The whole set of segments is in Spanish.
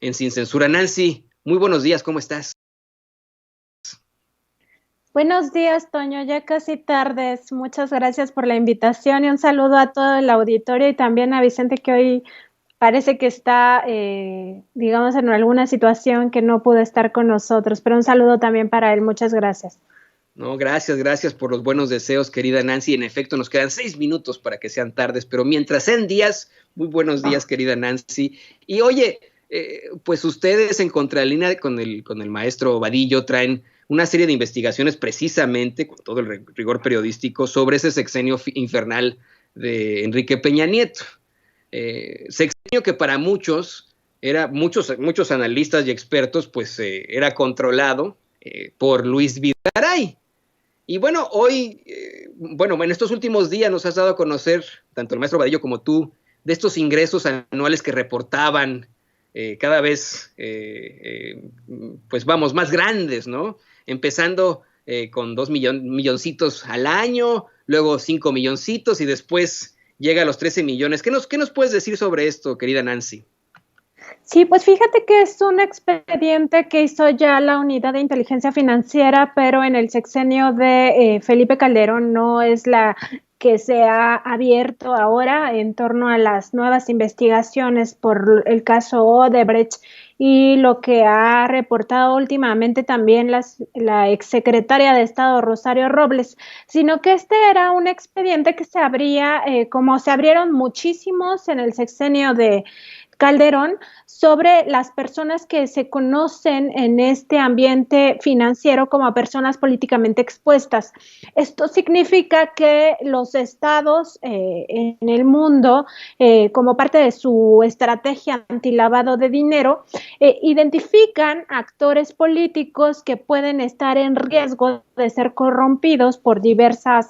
en Sin Censura. Nancy, muy buenos días, ¿cómo estás? Buenos días, Toño, ya casi tardes. Muchas gracias por la invitación y un saludo a todo el auditorio y también a Vicente que hoy parece que está, digamos, en alguna situación que no pudo estar con nosotros, pero un saludo también para él. Muchas gracias. No, gracias por los buenos deseos, querida Nancy. En efecto, nos quedan 6 minutos para que sean tardes, pero mientras sean días, muy buenos días, querida Nancy. Y oye, pues ustedes en Contralínea con el maestro Vadillo traen una serie de investigaciones precisamente, con todo el rigor periodístico, sobre ese sexenio infernal de Enrique Peña Nieto. Sexenio que para muchos analistas y expertos, pues era controlado por Luis Videgaray. Y bueno, hoy, en estos últimos días nos has dado a conocer, tanto el maestro Vadillo como tú, de estos ingresos anuales que reportaban cada vez, pues vamos, más grandes, ¿no? Empezando con 2 milloncitos al año, luego 5 milloncitos y después llega a los 13 millones. ¿Qué nos puedes decir sobre esto, querida Nancy? Sí, pues fíjate que es un expediente que hizo ya la Unidad de Inteligencia Financiera, pero en el sexenio de Felipe Calderón no es la que se ha abierto ahora en torno a las nuevas investigaciones por el caso Odebrecht y lo que ha reportado últimamente también la exsecretaria de Estado Rosario Robles, sino que este era un expediente que se abría, como se abrieron muchísimos en el sexenio de Calderón, sobre las personas que se conocen en este ambiente financiero como personas políticamente expuestas. Esto significa que los estados en el mundo, como parte de su estrategia antilavado de dinero, identifican actores políticos que pueden estar en riesgo de ser corrompidos por diversas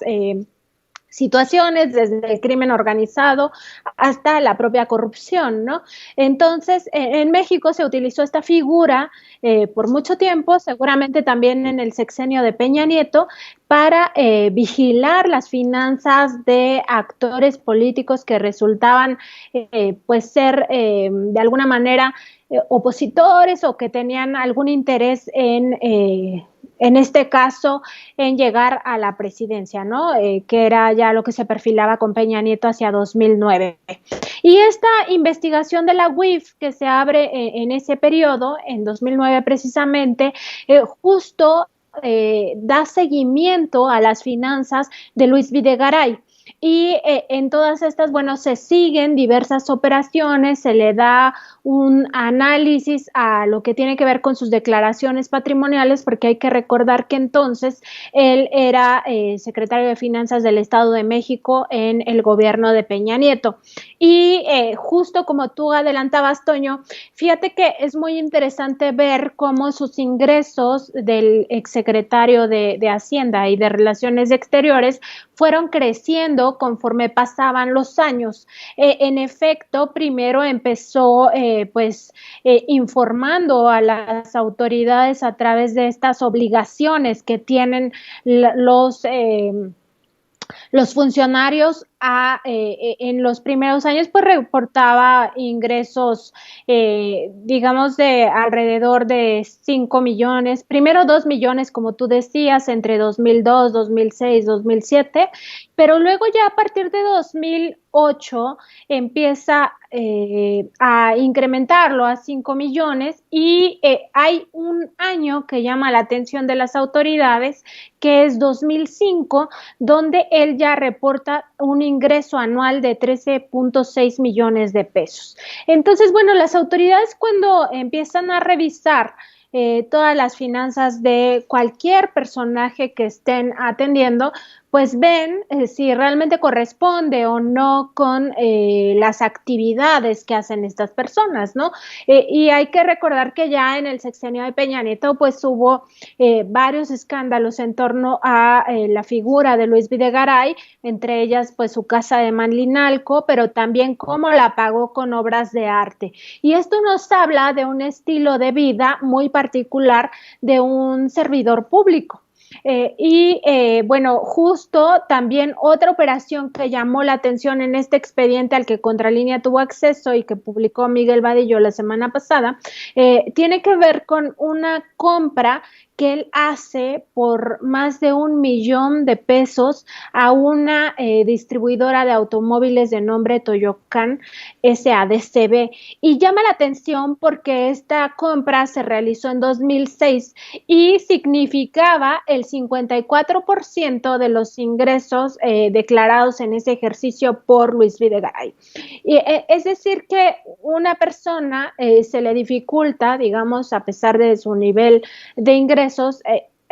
situaciones, desde el crimen organizado hasta la propia corrupción, ¿no? Entonces, en México se utilizó esta figura por mucho tiempo, seguramente también en el sexenio de Peña Nieto, para vigilar las finanzas de actores políticos que resultaban pues ser de alguna manera opositores o que tenían algún interés en este caso, en llegar a la presidencia, ¿no? Que era ya lo que se perfilaba con Peña Nieto hacia 2009. Y esta investigación de la UIF que se abre en ese periodo, en 2009 precisamente, justo da seguimiento a las finanzas de Luis Videgaray. Y en todas estas, bueno, se siguen diversas operaciones, se le da un análisis a lo que tiene que ver con sus declaraciones patrimoniales, porque hay que recordar que entonces él era secretario de Finanzas del Estado de México en el gobierno de Peña Nieto. Y justo como tú adelantabas, Toño, fíjate que es muy interesante ver cómo sus ingresos del exsecretario de Hacienda y de Relaciones Exteriores fueron creciendo conforme pasaban los años. En efecto, primero empezó informando a las autoridades a través de estas obligaciones que tienen los funcionarios en los primeros años pues reportaba ingresos digamos de alrededor de 5 millones, primero 2 millones como tú decías entre 2002, 2006, 2007, pero luego ya a partir de 2008 empieza a incrementarlo a 5 millones y hay un año que llama la atención de las autoridades que es 2005, donde él ya reporta un ingreso anual de 13.6 millones de pesos. Entonces, bueno, las autoridades cuando empiezan a revisar todas las finanzas de cualquier personaje que estén atendiendo, pues ven si realmente corresponde o no con las actividades que hacen estas personas, ¿no? Y hay que recordar que ya en el sexenio de Peña Nieto, pues hubo varios escándalos en torno a la figura de Luis Videgaray, entre ellas, pues su casa de Manlinalco, pero también cómo la pagó con obras de arte. Y esto nos habla de un estilo de vida muy particular de un servidor público. Bueno, justo también otra operación que llamó la atención en este expediente al que Contralínea tuvo acceso y que publicó Miguel Vadillo la semana pasada, tiene que ver con una compra que él hace por más de $1,000,000 a una distribuidora de automóviles de nombre Toyocan SADCB. Y llama la atención porque esta compra se realizó en 2006 y significaba el 54% de los ingresos declarados en ese ejercicio por Luis Videgaray. Es decir, que una persona se le dificulta, digamos, a pesar de su nivel de ingresos,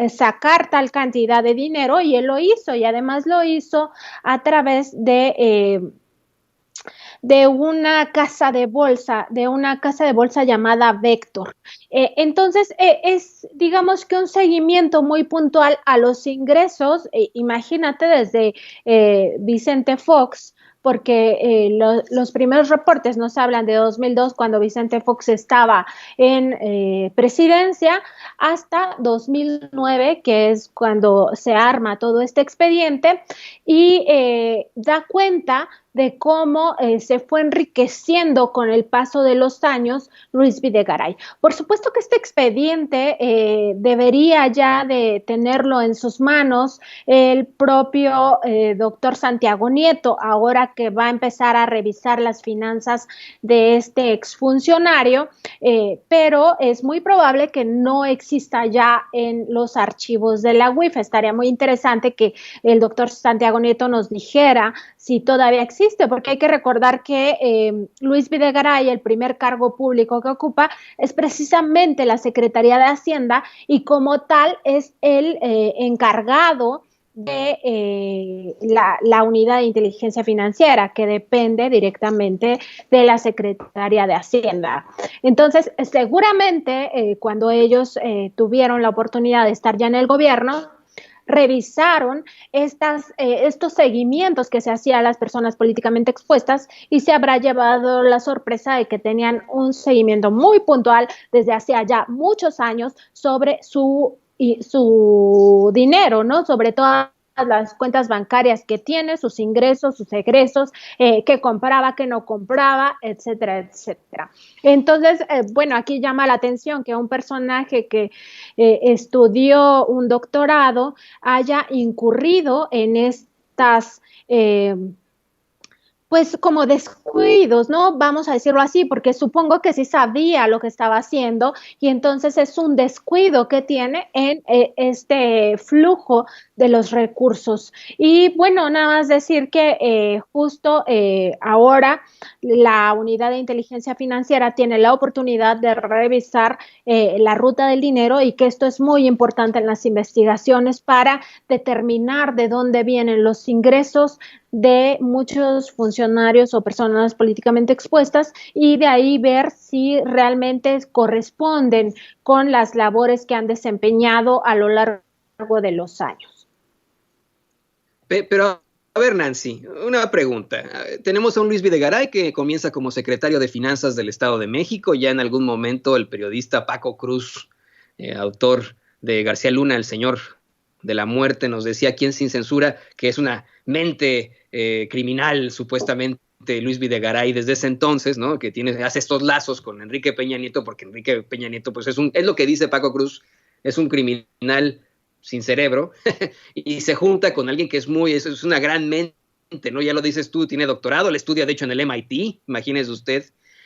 sacar tal cantidad de dinero, y él lo hizo, y además lo hizo a través de una casa de bolsa llamada Vector. Entonces, es, digamos que un seguimiento muy puntual a los ingresos, imagínate desde Vicente Fox, porque los primeros reportes nos hablan de 2002, cuando Vicente Fox estaba en presidencia, hasta 2009, que es cuando se arma todo este expediente, y da cuenta de cómo se fue enriqueciendo con el paso de los años Luis Videgaray. Por supuesto que este expediente debería ya de tenerlo en sus manos el propio doctor Santiago Nieto, ahora que va a empezar a revisar las finanzas de este exfuncionario, pero es muy probable que no exista ya en los archivos de la UIF. Estaría muy interesante que el doctor Santiago Nieto nos dijera si todavía existe, porque hay que recordar que Luis Videgaray, el primer cargo público que ocupa, es precisamente la Secretaría de Hacienda, y como tal es el encargado de la unidad de inteligencia financiera, que depende directamente de la Secretaría de Hacienda. Entonces, seguramente cuando ellos tuvieron la oportunidad de estar ya en el gobierno, revisaron estos seguimientos que se hacían a las personas políticamente expuestas, y se habrá llevado la sorpresa de que tenían un seguimiento muy puntual desde hace ya muchos años sobre su dinero, ¿no? Sobre todas las cuentas bancarias que tiene, sus ingresos, sus egresos, qué compraba, qué no compraba, etcétera, etcétera. Entonces, bueno, aquí llama la atención que un personaje que estudió un doctorado haya incurrido en estas pues como descuidos, ¿no? Vamos a decirlo así, porque supongo que sí sabía lo que estaba haciendo, y entonces es un descuido que tiene en este flujo de los recursos. Y bueno, nada más decir que justo ahora la unidad de inteligencia financiera tiene la oportunidad de revisar la ruta del dinero, y que esto es muy importante en las investigaciones para determinar de dónde vienen los ingresos de muchos funcionarios o personas políticamente expuestas, y de ahí ver si realmente corresponden con las labores que han desempeñado a lo largo de los años. Pero, a ver, Nancy, una pregunta. Tenemos a un Luis Videgaray que comienza como secretario de Finanzas del Estado de México. Ya en algún momento el periodista Paco Cruz, autor de García Luna, el señor de la muerte, nos decía aquí en Sin Censura que es una mente criminal, supuestamente, Luis Videgaray desde ese entonces, ¿no? Que hace estos lazos con Enrique Peña Nieto, porque Enrique Peña Nieto, pues es lo que dice Paco Cruz, es un criminal sin cerebro, y se junta con alguien que es una gran mente, ¿no? Ya lo dices tú, tiene doctorado, le estudia de hecho en el MIT, imagínese usted,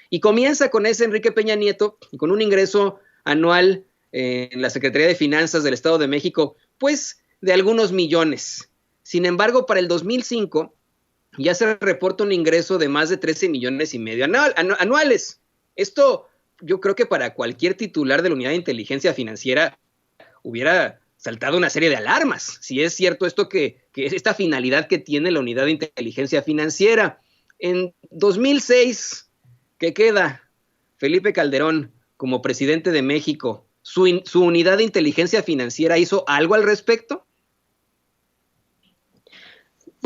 y comienza con ese Enrique Peña Nieto, con un ingreso anual en la Secretaría de Finanzas del Estado de México, pues de algunos millones. Sin embargo, para el 2005 ya se reporta un ingreso de más de 13,5 millones anuales. Esto yo creo que para cualquier titular de la unidad de inteligencia financiera hubiera saltado una serie de alarmas, si es cierto esto que es esta finalidad que tiene la unidad de inteligencia financiera. En 2006, ¿qué queda? Felipe Calderón como presidente de México, ¿su unidad de inteligencia financiera hizo algo al respecto?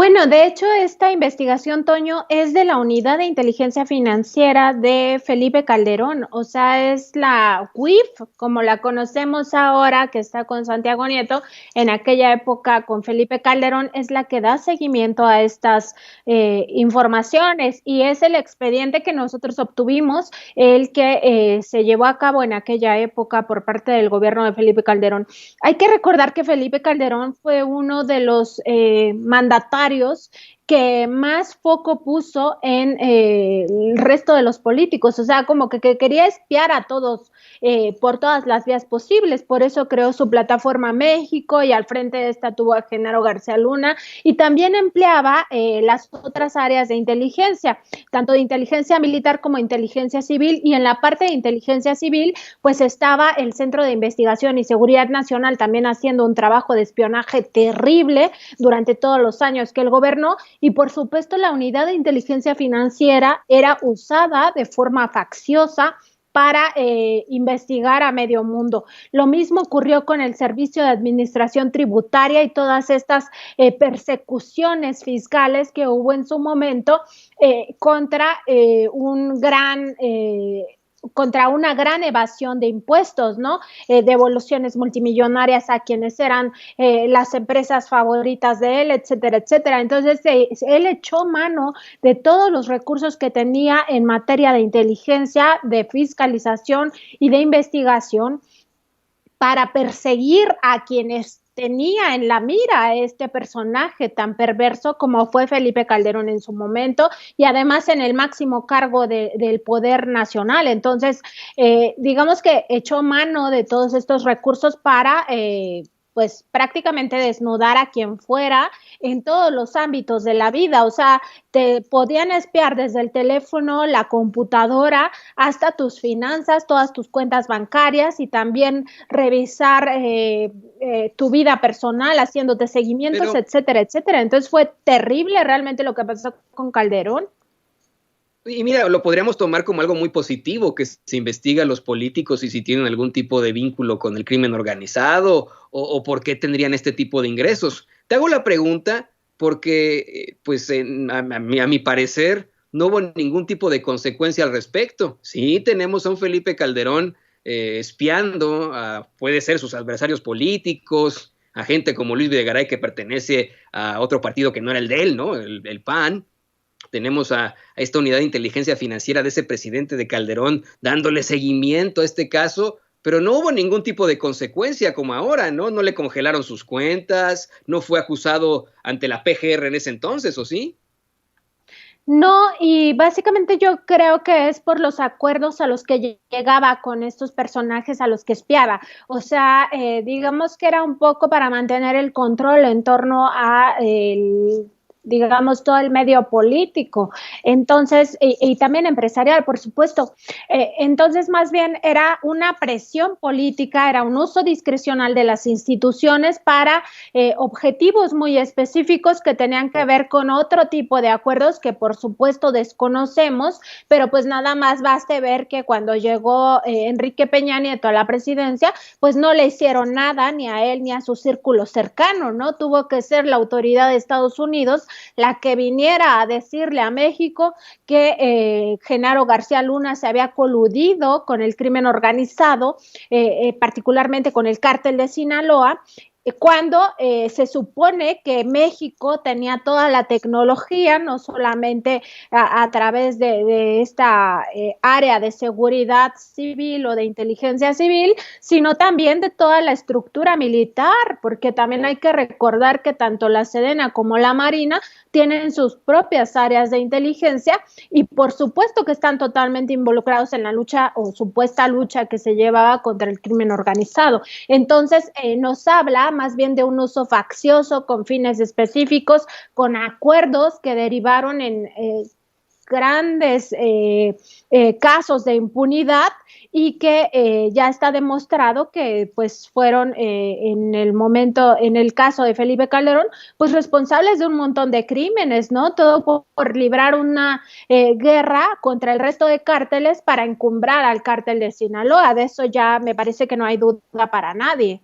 Bueno, de hecho, esta investigación, Toño, es de la Unidad de Inteligencia Financiera de Felipe Calderón, o sea, es la UIF, como la conocemos ahora, que está con Santiago Nieto, en aquella época con Felipe Calderón, es la que da seguimiento a estas informaciones y es el expediente que nosotros obtuvimos, el que se llevó a cabo en aquella época por parte del gobierno de Felipe Calderón. Hay que recordar que Felipe Calderón fue uno de los mandatarios que más foco puso en el resto de los políticos, o sea, como que quería espiar a todos por todas las vías posibles, por eso creó su plataforma México y al frente de esta tuvo a Genaro García Luna y también empleaba las otras áreas de inteligencia, tanto de inteligencia militar como inteligencia civil, y en la parte de inteligencia civil pues estaba el Centro de Investigación y Seguridad Nacional también haciendo un trabajo de espionaje terrible durante todos los años que él gobernó, y por supuesto la unidad de inteligencia financiera era usada de forma facciosa para investigar a medio mundo. Lo mismo ocurrió con el Servicio de Administración Tributaria y todas estas persecuciones fiscales que hubo en su momento contra contra una gran evasión de impuestos, ¿no? Devoluciones multimillonarias a quienes eran las empresas favoritas de él, etcétera, etcétera. Entonces, él echó mano de todos los recursos que tenía en materia de inteligencia, de fiscalización y de investigación para perseguir a quienes tenía en la mira a este personaje tan perverso como fue Felipe Calderón en su momento y además en el máximo cargo del poder nacional. Entonces, digamos que echó mano de todos estos recursos para pues prácticamente desnudar a quien fuera en todos los ámbitos de la vida, o sea, te podían espiar desde el teléfono, la computadora, hasta tus finanzas, todas tus cuentas bancarias y también revisar tu vida personal, haciéndote seguimientos, etcétera, etcétera. Entonces fue terrible realmente lo que pasó con Calderón. Y mira, lo podríamos tomar como algo muy positivo, que se investiga a los políticos y si tienen algún tipo de vínculo con el crimen organizado o por qué tendrían este tipo de ingresos. Te hago la pregunta porque, pues, a mi parecer, no hubo ningún tipo de consecuencia al respecto. Sí, tenemos a un Felipe Calderón espiando puede ser sus adversarios políticos, a gente como Luis Videgaray que pertenece a otro partido que no era el de él, ¿no? El PAN. Tenemos a esta unidad de inteligencia financiera de ese presidente de Calderón dándole seguimiento a este caso, pero no hubo ningún tipo de consecuencia como ahora, ¿no? No le congelaron sus cuentas, no fue acusado ante la PGR en ese entonces, ¿o sí? No, y básicamente yo creo que es por los acuerdos a los que llegaba con estos personajes a los que espiaba. O sea, digamos que era un poco para mantener el control en torno a digamos, todo el medio político, entonces, y también empresarial, por supuesto. Entonces, más bien era una presión política, era un uso discrecional de las instituciones para objetivos muy específicos que tenían que ver con otro tipo de acuerdos que, por supuesto, desconocemos, pero pues nada más baste ver que cuando llegó Enrique Peña Nieto a la presidencia, pues no le hicieron nada ni a él ni a su círculo cercano, ¿no? Tuvo que ser la autoridad de Estados Unidos la que viniera a decirle a México que Genaro García Luna se había coludido con el crimen organizado, particularmente con el cártel de Sinaloa, cuando se supone que México tenía toda la tecnología, no solamente a través de esta área de seguridad civil o de inteligencia civil, sino también de toda la estructura militar, porque también hay que recordar que tanto la Sedena como la Marina tienen sus propias áreas de inteligencia y por supuesto que están totalmente involucrados en la lucha o supuesta lucha que se llevaba contra el crimen organizado. Entonces, nos habla más bien de un uso faccioso con fines específicos, con acuerdos que derivaron en grandes casos de impunidad y que ya está demostrado que pues fueron en el caso de Felipe Calderón, pues responsables de un montón de crímenes, ¿no? Todo por librar una guerra contra el resto de cárteles para encumbrar al cártel de Sinaloa. De eso ya me parece que no hay duda para nadie.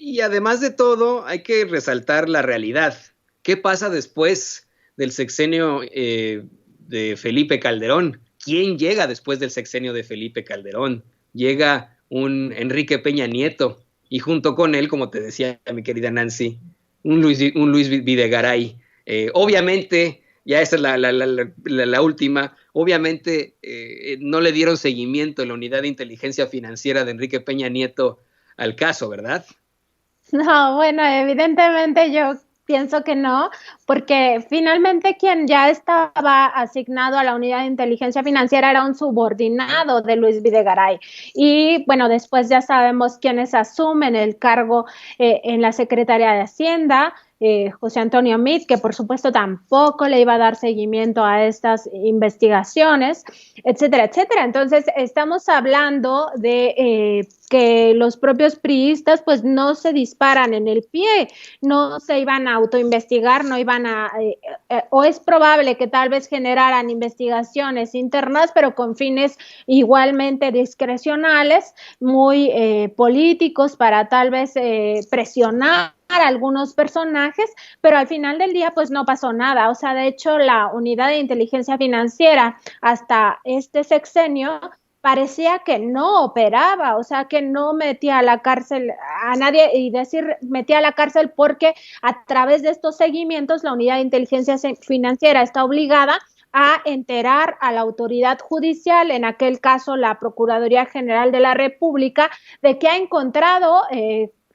Y además de todo, hay que resaltar la realidad. ¿Qué pasa después del sexenio de Felipe Calderón? ¿Quién llega después del sexenio de Felipe Calderón? Llega un Enrique Peña Nieto y junto con él, como te decía mi querida Nancy, un Luis Videgaray. Obviamente, ya esa es la última, obviamente no le dieron seguimiento en la unidad de inteligencia financiera de Enrique Peña Nieto al caso, ¿verdad? No, bueno, evidentemente yo pienso que no, porque finalmente quien ya estaba asignado a la unidad de inteligencia financiera era un subordinado de Luis Videgaray. Y bueno, después ya sabemos quiénes asumen el cargo en la Secretaría de Hacienda. José Antonio Meade, que por supuesto tampoco le iba a dar seguimiento a estas investigaciones, etcétera, etcétera. Entonces, estamos hablando de que los propios priistas pues no se disparan en el pie, no se iban a autoinvestigar, no iban a, o es probable que tal vez generaran investigaciones internas, pero con fines igualmente discrecionales, muy políticos, para tal vez presionar a algunos personajes, pero al final del día pues no pasó nada. O sea, de hecho la unidad de inteligencia financiera hasta este sexenio parecía que no operaba, o sea, que no metía a la cárcel a nadie, y decir metía a la cárcel porque a través de estos seguimientos la unidad de inteligencia financiera está obligada a enterar a la autoridad judicial, en aquel caso la Procuraduría General de la República, de que ha encontrado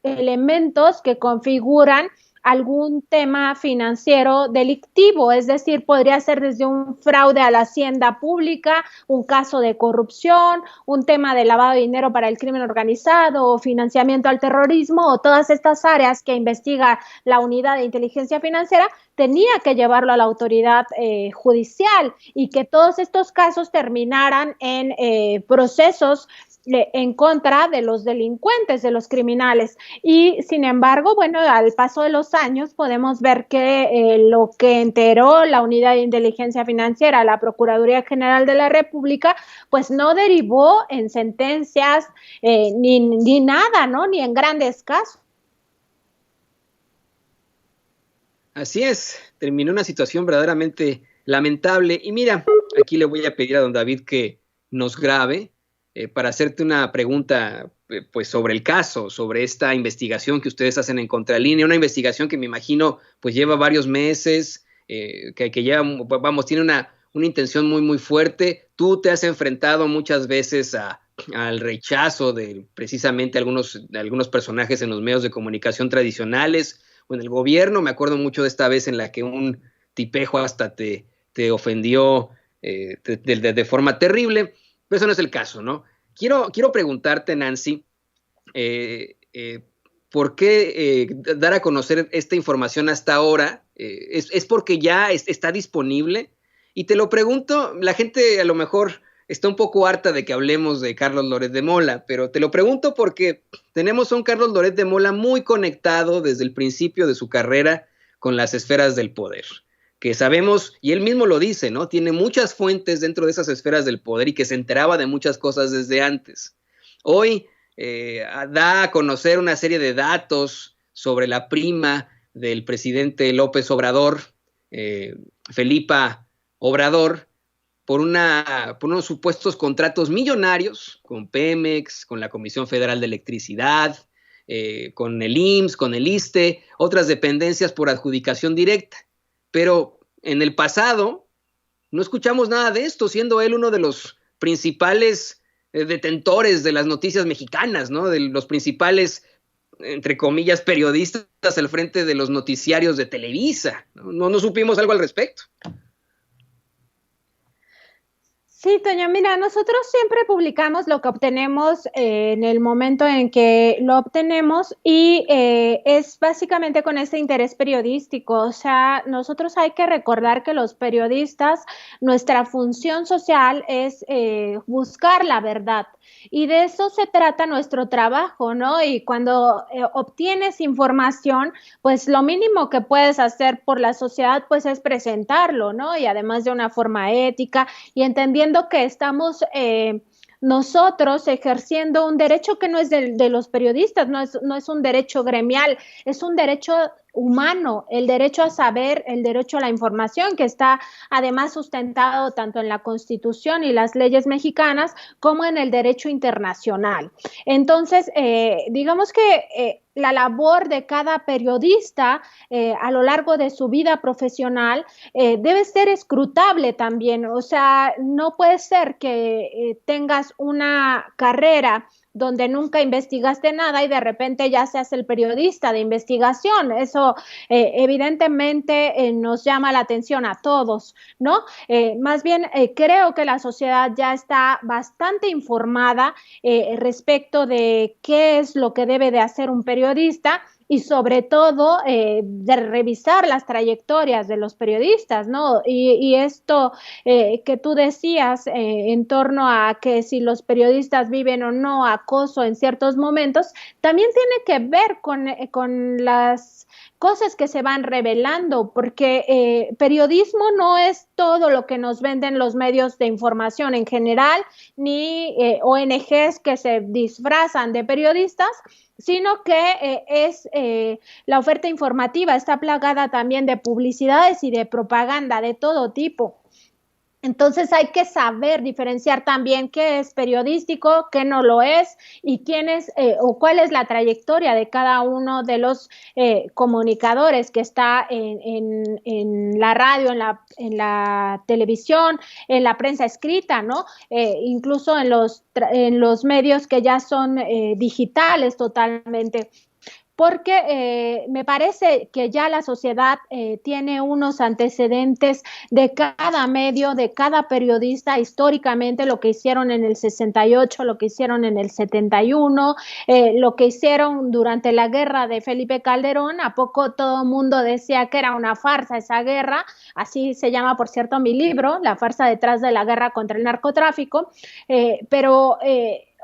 elementos que configuran algún tema financiero delictivo, es decir, podría ser desde un fraude a la hacienda pública, un caso de corrupción, un tema de lavado de dinero para el crimen organizado o financiamiento al terrorismo, o todas estas áreas que investiga la unidad de inteligencia financiera, tenía que llevarlo a la autoridad judicial, y que todos estos casos terminaran en procesos en contra de los delincuentes, de los criminales. Y sin embargo, bueno, al paso de los años podemos ver que lo que enteró la unidad de inteligencia financiera, la Procuraduría General de la República, pues no derivó en sentencias ni nada, ¿no? Ni en grandes casos. Así es, terminó una situación verdaderamente lamentable. Y mira, aquí le voy a pedir a don David que nos grabe para hacerte una pregunta pues sobre el caso, sobre esta investigación que ustedes hacen en Contralínea, una investigación que me imagino pues lleva varios meses, que lleva, vamos, tiene una intención muy, muy fuerte. Tú te has enfrentado muchas veces al rechazo de precisamente algunos personajes en los medios de comunicación tradicionales o en el gobierno. Me acuerdo mucho de esta vez en la que un tipejo hasta te ofendió de forma terrible. Pero eso no es el caso, ¿no? Quiero preguntarte, Nancy, ¿por qué dar a conocer esta información hasta ahora? ¿Es porque ya está disponible? Y te lo pregunto, la gente a lo mejor está un poco harta de que hablemos de Carlos Loret de Mola, pero te lo pregunto porque tenemos a un Carlos Loret de Mola muy conectado desde el principio de su carrera con las esferas del poder, que sabemos, y él mismo lo dice, ¿no? Tiene muchas fuentes dentro de esas esferas del poder y que se enteraba de muchas cosas desde antes. Hoy da a conocer una serie de datos sobre la prima del presidente López Obrador, Felipa Obrador, por unos supuestos contratos millonarios con Pemex, con la Comisión Federal de Electricidad, con el IMSS, con el ISSSTE, otras dependencias por adjudicación directa. Pero en el pasado no escuchamos nada de esto, siendo él uno de los principales detentores de las noticias mexicanas, ¿no? De los principales, entre comillas, periodistas al frente de los noticiarios de Televisa. No supimos algo al respecto. Sí, Toño, mira, nosotros siempre publicamos lo que obtenemos en el momento en que lo obtenemos, y es básicamente con ese interés periodístico. O sea, nosotros hay que recordar que los periodistas, nuestra función social es buscar la verdad, y de eso se trata nuestro trabajo, ¿no? Y cuando obtienes información, pues lo mínimo que puedes hacer por la sociedad pues es presentarlo, ¿no? Y además de una forma ética, y entendiendo que estamos nosotros ejerciendo un derecho que no es de los periodistas, no es un derecho gremial, es un derecho humano, el derecho a saber, el derecho a la información, que está además sustentado tanto en la Constitución y las leyes mexicanas como en el derecho internacional. Entonces, digamos que la labor de cada periodista a lo largo de su vida profesional debe ser escrutable también. O sea, no puede ser que tengas una carrera donde nunca investigaste nada y de repente ya seas el periodista de investigación. Eso evidentemente nos llama la atención a todos, ¿no? Más bien creo que la sociedad ya está bastante informada respecto de qué es lo que debe de hacer un periodista y sobre todo de revisar las trayectorias de los periodistas, ¿no? Y esto que tú decías en torno a que si los periodistas viven o no acoso en ciertos momentos, también tiene que ver con las cosas que se van revelando, porque periodismo no es todo lo que nos venden los medios de información en general, ni ONGs que se disfrazan de periodistas, sino que la oferta informativa está plagada también de publicidades y de propaganda de todo tipo. Entonces hay que saber diferenciar también qué es periodístico, qué no lo es y quién es o cuál es la trayectoria de cada uno de los comunicadores que está en la radio, en la televisión, en la prensa escrita, ¿no? Incluso en los medios que ya son digitales totalmente. Porque me parece que ya la sociedad tiene unos antecedentes de cada medio, de cada periodista, históricamente lo que hicieron en el 68, lo que hicieron en el 71, lo que hicieron durante la guerra de Felipe Calderón. ¿A poco todo el mundo decía que era una farsa esa guerra? Así se llama, por cierto, mi libro, La farsa detrás de la guerra contra el narcotráfico, pero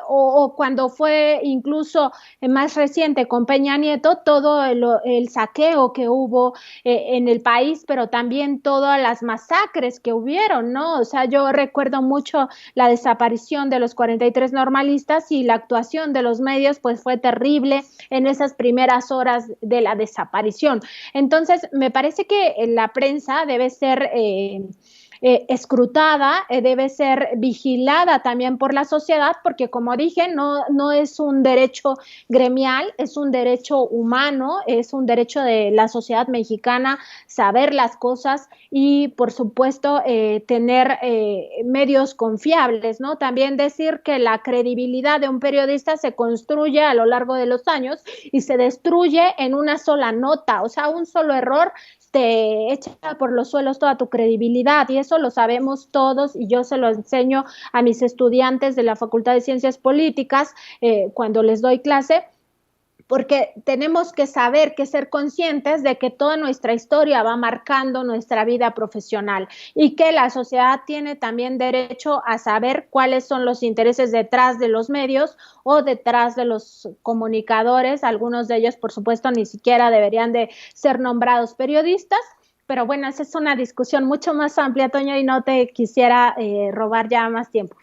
o cuando fue incluso más reciente con Peña Nieto, todo el saqueo que hubo en el país, pero también todas las masacres que hubieron, ¿no? O sea, yo recuerdo mucho la desaparición de los 43 normalistas y la actuación de los medios, pues fue terrible en esas primeras horas de la desaparición. Entonces, me parece que la prensa debe ser escrutada, debe ser vigilada también por la sociedad, porque como dije, no es un derecho gremial, es un derecho humano, es un derecho de la sociedad mexicana saber las cosas y, por supuesto, tener medios confiables, ¿no? También decir que la credibilidad de un periodista se construye a lo largo de los años y se destruye en una sola nota, o sea, un solo error te echa por los suelos toda tu credibilidad y eso lo sabemos todos y yo se lo enseño a mis estudiantes de la Facultad de Ciencias Políticas cuando les doy clase, porque tenemos que saber, que ser conscientes de que toda nuestra historia va marcando nuestra vida profesional y que la sociedad tiene también derecho a saber cuáles son los intereses detrás de los medios o detrás de los comunicadores. Algunos de ellos, por supuesto, ni siquiera deberían de ser nombrados periodistas. Pero bueno, esa es una discusión mucho más amplia, Toño, y no te quisiera robar ya más tiempo.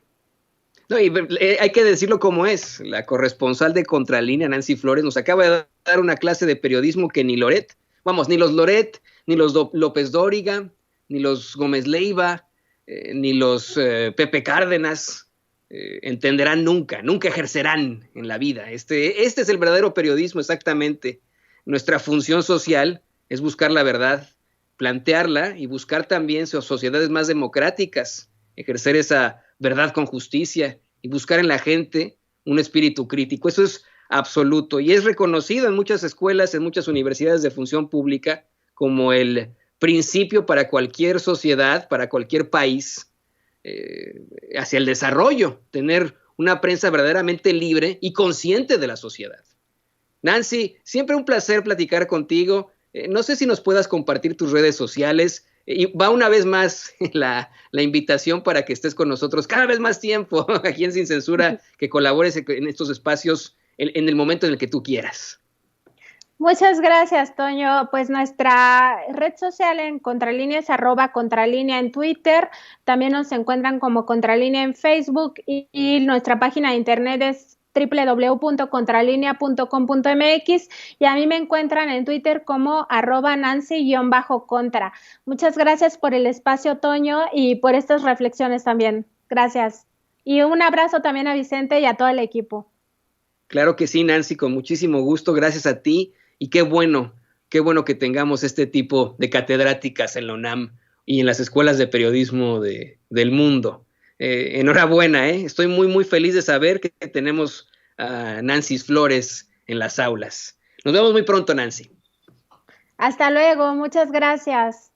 No, y hay que decirlo como es. La corresponsal de Contralínea, Nancy Flores, nos acaba de dar una clase de periodismo que ni Loret, vamos, ni los Loret, ni los López Dóriga, ni los Gómez Leiva, ni los Pepe Cárdenas entenderán nunca, nunca ejercerán en la vida. Este es el verdadero periodismo, exactamente. Nuestra función social es buscar la verdad, plantearla y buscar también sociedades más democráticas, ejercer esa verdad con justicia y buscar en la gente un espíritu crítico. Eso es absoluto y es reconocido en muchas escuelas, en muchas universidades de función pública como el principio para cualquier sociedad, para cualquier país, hacia el desarrollo, tener una prensa verdaderamente libre y consciente de la sociedad. Nancy, siempre un placer platicar contigo. No sé si nos puedas compartir tus redes sociales. Y va una vez más la invitación para que estés con nosotros cada vez más tiempo aquí en Sin Censura, que colabores en estos espacios en el momento en el que tú quieras. Muchas gracias, Toño. Pues nuestra red social en Contralínea es @Contralínea en Twitter. También nos encuentran como Contralínea en Facebook y nuestra página de internet es www.contralinea.com.mx, y a mí me encuentran en Twitter como @Nancy_contra. Muchas gracias por el espacio, Toño, y por estas reflexiones también. Gracias. Y un abrazo también a Vicente y a todo el equipo. Claro que sí, Nancy, con muchísimo gusto. Gracias a ti, y qué bueno que tengamos este tipo de catedráticas en la UNAM y en las escuelas de periodismo del mundo. Enhorabuena, estoy muy feliz de saber que tenemos a Nancy Flores en las aulas. Nos vemos muy pronto, Nancy. Hasta luego, muchas gracias.